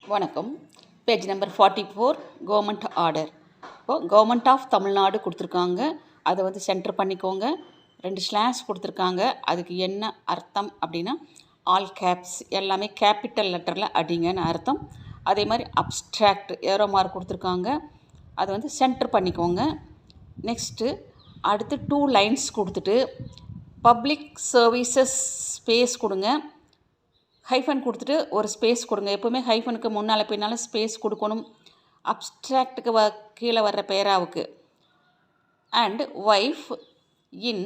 வணக்கம். Page number 44 government order. இப்போது government of Tamil Nadu கொடுத்துருக்காங்க. அதை வந்து சென்டர் பண்ணிக்கோங்க. 2 ஸ்லாஷ் கொடுத்துருக்காங்க. அதுக்கு என்ன அர்த்தம் அப்படின்னா ஆல் கேப்ஸ் எல்லாமே கேபிட்டல் லெட்டரில் அடிங்கன்னு அர்த்தம். அதே மாதிரி அப்ஸ்ட்ராக்ட் ஏரோ மார்க் கொடுத்துருக்காங்க. அதை வந்து சென்டர் பண்ணிக்கோங்க. நெக்ஸ்ட்டு அடுத்து 2 லைன்ஸ் கொடுத்துட்டு பப்ளிக் சர்வீசஸ் ஸ்பேஸ் கொடுங்க. ஹைஃபன் கொடுத்துட்டு ஒரு ஸ்பேஸ் கொடுங்க. எப்போவுமே ஹைஃபனுக்கு முன்னால் பின்னால் ஸ்பேஸ் கொடுக்கணும். அப்ஸ்ட்ராக்டுக்கு கீழே வர்ற பேராவுக்கு. And wife in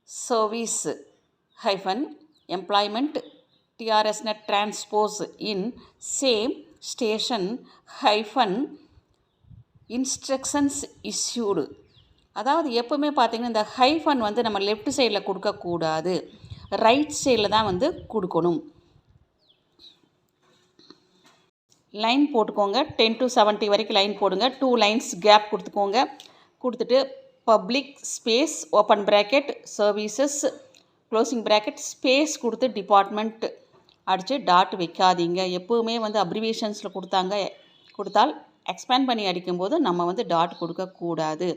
service hyphen employment டிஆர்எஸ்நெட் transpose in same station hyphen instructions issued. அதாவது எப்போவுமே பார்த்திங்கன்னா இந்த ஹைஃபன் வந்து நம்ம லெஃப்ட் சைடில் கொடுக்கக்கூடாது, ரைட் சைடில் தான் வந்து கொடுக்கணும். லைன் போட்டுக்கோங்க. 10 to 70 வரைக்கும் லைன் போடுங்க. 2 லைன்ஸ் கேப் கொடுத்துக்கோங்க. கொடுத்துட்டு public space open bracket services closing bracket space கொடுத்து டிபார்ட்மெண்ட் அடித்து டாட் வைக்காதீங்க. எப்போவுமே வந்து அப்ரிவேஷன்ஸில் கொடுத்தால் எக்ஸ்பேண்ட் பண்ணி அடிக்கும்போது நம்ம வந்து டாட் கொடுக்கக்கூடாது.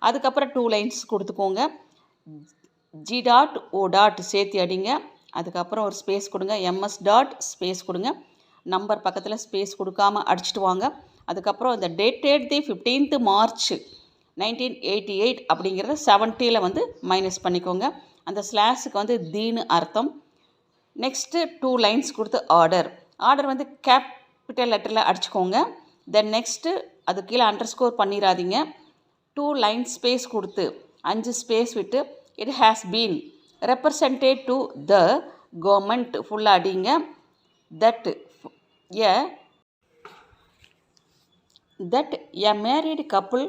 அதுக்கப்புறம் 2 லைன்ஸ் கொடுத்துக்கோங்க. ஜி டாட் ஓ டாட் சேர்த்து அடிங்க. அதுக்கப்புறம் ஒரு ஸ்பேஸ் கொடுங்க. எம்எஸ் டாட் ஸ்பேஸ் கொடுங்க. நம்பர் பக்கத்தில் ஸ்பேஸ் கொடுக்காமல் அடிச்சுட்டு வாங்க. அதுக்கப்புறம் இந்த டேட்டட் தி 15th March 1988 அப்படிங்கிறத 70ல் வந்து மைனஸ் பண்ணிக்கோங்க. அந்த ஸ்லாஷுக்கு வந்து தீன்னு அர்த்தம். நெக்ஸ்ட்டு 2 லைன்ஸ் கொடுத்து ஆர்டர் வந்து கேபிட்டல் லெட்டரில் அடிச்சுக்கோங்க. தென் நெக்ஸ்ட்டு அது கீழே அண்டர்ஸ்கோர் பண்ணிடாதீங்க. 2 லைன் ஸ்பேஸ் கொடுத்து 5 ஸ்பேஸ் விட்டு it has been represented to the government ஃபுல்லாக அடிங்க. that a married couple,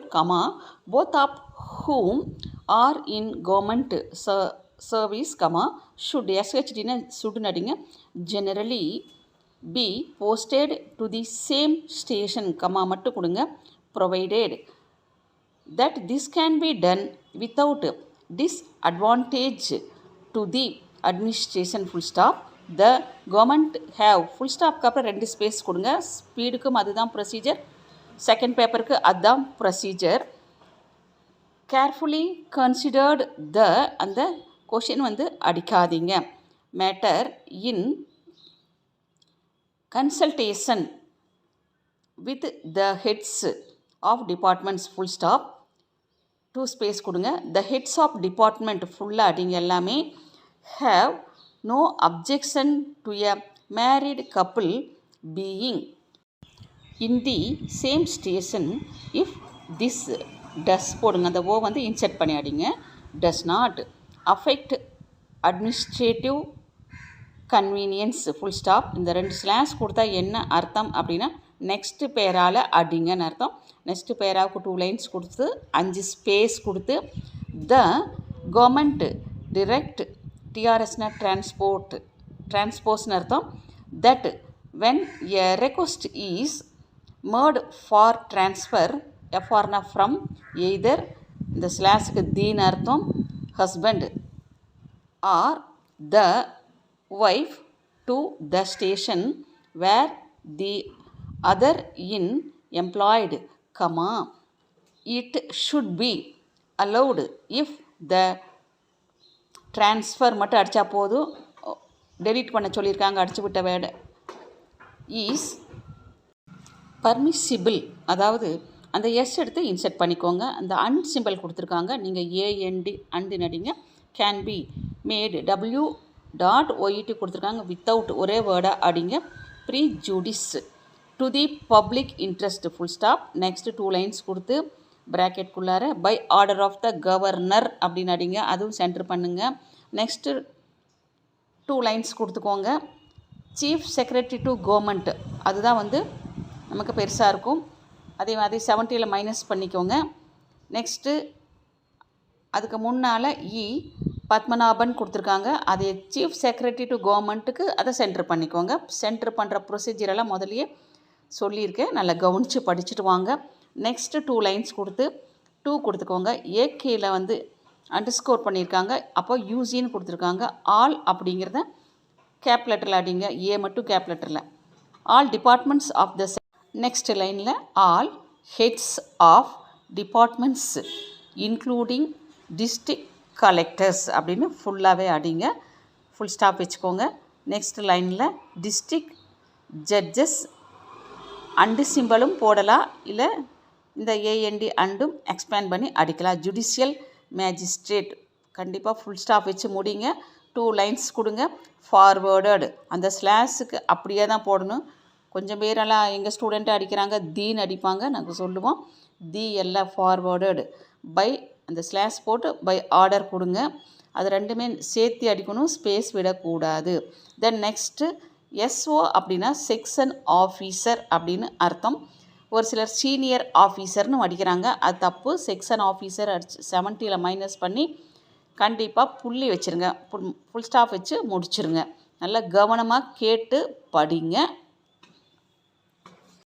both of whom are in government service, should generally be posted to the same station, மட்டும் கொடுங்க. provided that this can be done without disadvantage to the administration, full stop. The government have full stop அப்புறம் 2 space கொடுங்க. ஸ்பீடுக்கும் அதுதான் procedure, second பேப்பருக்கு அதுதான் procedure. Carefully considered த அந்த question வந்து அடிக்காதீங்க. Matter in consultation with the heads of departments, full stop. 2 space கொடுங்க. The heads of department ஃபுல்லாக அடிங்க எல்லாமே. Have no objection to a married couple being in the same station if this does போடுங்க. அந்த ஓ வந்து insert பண்ணி அடிங்க. does not affect administrative convenience, full stop. இந்த 2 ஸ்லாஷ் கொடுத்தா என்ன அர்த்தம் அப்படின்னா நெக்ஸ்ட்டு பேரால் அடிங்கன்னு அர்த்தம். நெக்ஸ்ட்டு பேராவுக்கு 2 லைன்ஸ் கொடுத்து 5 ஸ்பேஸ் கொடுத்து த கவர்மெண்ட் டிரெக்ட் டிஆர்எஸ்நெட் டிரான்ஸ்போஸ்னு அர்த்தம். That when a request is made for transfer எஃப்ஆர்னா ஃப்ரம் எய்தர் இந்த ஸ்லாஷுக்கு தீன் அர்த்தம் husband or the wife to the station where the other in employed, it should be allowed if the transfer மட்டும் அடித்தா போதும். டெலீட் பண்ண சொல்லியிருக்காங்க அடிச்சு விட்ட வேர்டு. ஈஸ் பர்மிசிபிள், அதாவது அந்த எஸ் எடுத்து இன்செர்ட் பண்ணிக்கோங்க. அந்த அன் சிம்பிள் கொடுத்துருக்காங்க, நீங்கள் ஏஎன்டி அண்டு நடிங்க. Can be made W dot YT கொடுத்துருக்காங்க. வித்தவுட் ஒரே வேர்டாக அடிங்க. Prejudice to the public interest, full stop. Next 2 lines கொடுத்து ப்ராக்கெட்குள்ளார by order of the governor அப்படின்னு அடிங்க. அதுவும் சென்டர் பண்ணுங்கள். நெக்ஸ்ட்டு 2 லைன்ஸ் கொடுத்துக்கோங்க. சீஃப் செக்ரட்டரி டு கவர்மெண்ட், அதுதான் வந்து நமக்கு பெருசாக இருக்கும். அதே மாதிரி 70ல் மைனஸ் பண்ணிக்கோங்க. நெக்ஸ்ட்டு அதுக்கு முன்னால் பத்மநாபன் கொடுத்துருக்காங்க. அது சீஃப் செக்ரட்டரி டு கவர்மெண்ட்டுக்கு அதை சென்டர் பண்ணிக்கோங்க. சென்டர் பண்ணுற ப்ரொசீஜரெல்லாம் முதலையே சொல்லியிருக்கேன், நல்லா கவனித்து படிச்சுட்டு வாங்க. நெக்ஸ்ட்டு 2 லைன்ஸ் கொடுத்து 2 கொடுத்துக்கோங்க. ஏ கீழே வந்து அண்டர்ஸ்கோர் பண்ணியிருக்காங்க, அப்போ யூசின்னு கொடுத்துருக்காங்க. ஆல் அப்படிங்கிறத கேப் லெட்டரில் அடிங்க. ஏ மட்டும் கேப் லெட்டரில். All departments of the next லைனில் all heads of departments including district collectors அப்படின்னு ஃபுல்லாகவே அடிங்க. ஃபுல் ஸ்டாப் வச்சுக்கோங்க. நெக்ஸ்ட் லைனில் டிஸ்ட்ரிக்ட் ஜட்ஜஸ் அண்டு சிம்பலும் போடலாம், இல்லை இந்த ஏஎன்டி அண்டும் எக்ஸ்பேண்ட் பண்ணி அடிக்கலாம். ஜுடிஷியல் மேஜிஸ்ட்ரேட் கண்டிப்பாக ஃபுல் ஸ்டாப் வச்சு முடிங்க. 2 லைன்ஸ் கொடுங்க. ஃபார்வேர்டட் அந்த ஸ்லாஸுக்கு அப்படியே தான் போடணும். கொஞ்சம் பேரெல்லாம் எங்கள் ஸ்டூடெண்ட்டு அடிக்கிறாங்க, தீன்னு அடிப்பாங்க. நாங்கள் சொல்லுவோம் தி எல்லாம் ஃபார்வேர்டட் பை அந்த ஸ்லாஷ் போட்டு பை ஆர்டர் கொடுங்க. அது ரெண்டுமே சேர்த்து அடிக்கணும், ஸ்பேஸ் விடக்கூடாது. தென் நெக்ஸ்ட்டு எஸ்ஓ அப்படின்னா செக்ஷன் ஆஃபீஸர் அப்படின்னு அர்த்தம். ஒரு சிலர் சீனியர் ஆஃபீஸர்னு அடிக்கிறாங்க, அது தப்பு. செக்ஷன் ஆஃபீஸர் அடிச்சு 70ல் மைனஸ் பண்ணி கண்டிப்பாக புள்ளி வச்சுருங்க. ஃபுல் ஸ்டாப் வச்சு முடிச்சுருங்க. நல்லா கவனமாக கேட்டு படிங்க.